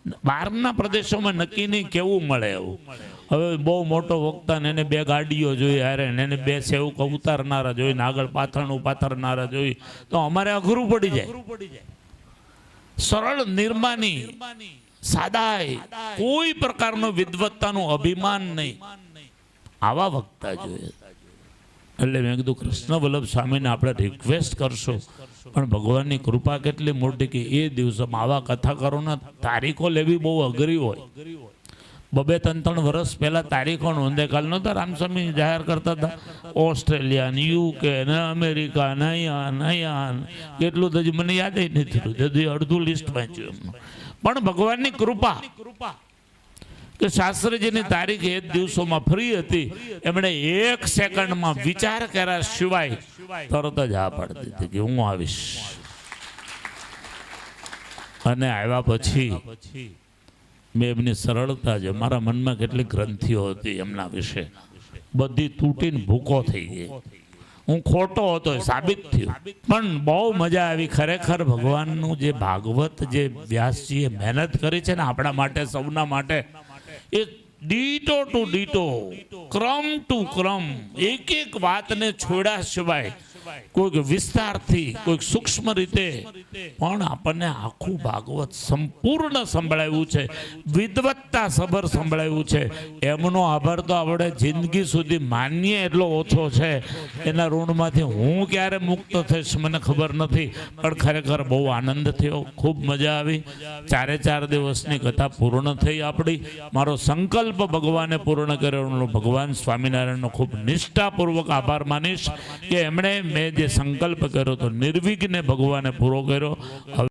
બહારના પ્રદેશોમાં નક્કી નહીં કેવું મળે એવું. હવે બહુ મોટો વક્તા ને એને 2 ગાડીઓ જોઈએ, હારે ને એને 2 સેવક ઉતારનારા જોઈએ, આગળ પાથરણું પાથરનારા જોઈએ, તો અમારે અઘરું પડી જાય. સરળ નિર્માની સાદાઈ, કોઈ પ્રકારનો વિદ્વત્તાનું અભિમાન નહીં, આવા વક્તા જોઈએ. એટલે મેં કીધું કૃષ્ણ વલ્લભ સ્વામીને આપણે રિક્વેસ્ટ કરશો, પણ ભગવાનની કૃપા કેટલી મોટી કે એ દિવસોમાં આવા કથાકારોના તારીખો લેવી બહુ અઘરી હોય. 2-3 વર્ષ પહેલાં તારીખો નોંધે. કાલ નહોતા રામસ્વામી જાહેર કરતા હતા ઓસ્ટ્રેલિયા ને યુકે ને અમેરિકા ને અહીંયા કેટલું તો હજી મને યાદ નથી થયું, અડધું લિસ્ટ વાંચ્યું એમનું. પણ ભગવાનની કૃપા કે શાસ્ત્રીજીની તારીખ એ દિવસોમાં ફ્રી હતી, એમણે 1 સેકન્ડમાં વિચાર કર્યા સિવાય તરત જ હા પાડી દીધી કે હું આવીશ. અને આવ્યા પછી મેં એમની સરળતા છે, મારા મનમાં કેટલી ગ્રંથિઓ હતી એમના વિશે, બધી તૂટીને ભૂકો થઈ ગઈ. હું ખોટો હતો એ સાબિત થયું. પણ બહુ મજા આવી ખરેખર. ભગવાનનું જે ભાગવત, જે વ્યાસજીએ મહેનત કરી છે ને આપણા માટે, સૌના માટે, એ ડીટો ટુ ડીટો, ક્રમ ટુ ક્રમ, એક વાતને છોડ્યા સિવાય કોઈક વિસ્તારથી, કોઈક સૂક્ષ્મ રીતે પણ આપણને આખું ભાગવત સંપૂર્ણ સંભળાવ્યું છે, વિદવત્તા સભર સંભળાવ્યું છે. એમનો આભાર તો આપણે જિંદગી સુધી માનીએ એટલો ઓછો છે. એના ઋણમાંથી હું ક્યારે મુક્ત થઈશ મને ખબર નથી, પણ ખરેખર બહુ આનંદ થયો, ખૂબ મજા આવી. 4 દિવસની કથા પૂર્ણ થઈ આપણી. મારો સંકલ્પ ભગવાને પૂર્ણ કર્યો, ભગવાન સ્વામિનારાયણનો ખૂબ નિષ્ઠાપૂર્વક આભાર માનીશ કે એમણે મેં જે સંકલ્પ કર્યો તો નિર્વિઘ્ને ભગવાને પૂરો કર્યો.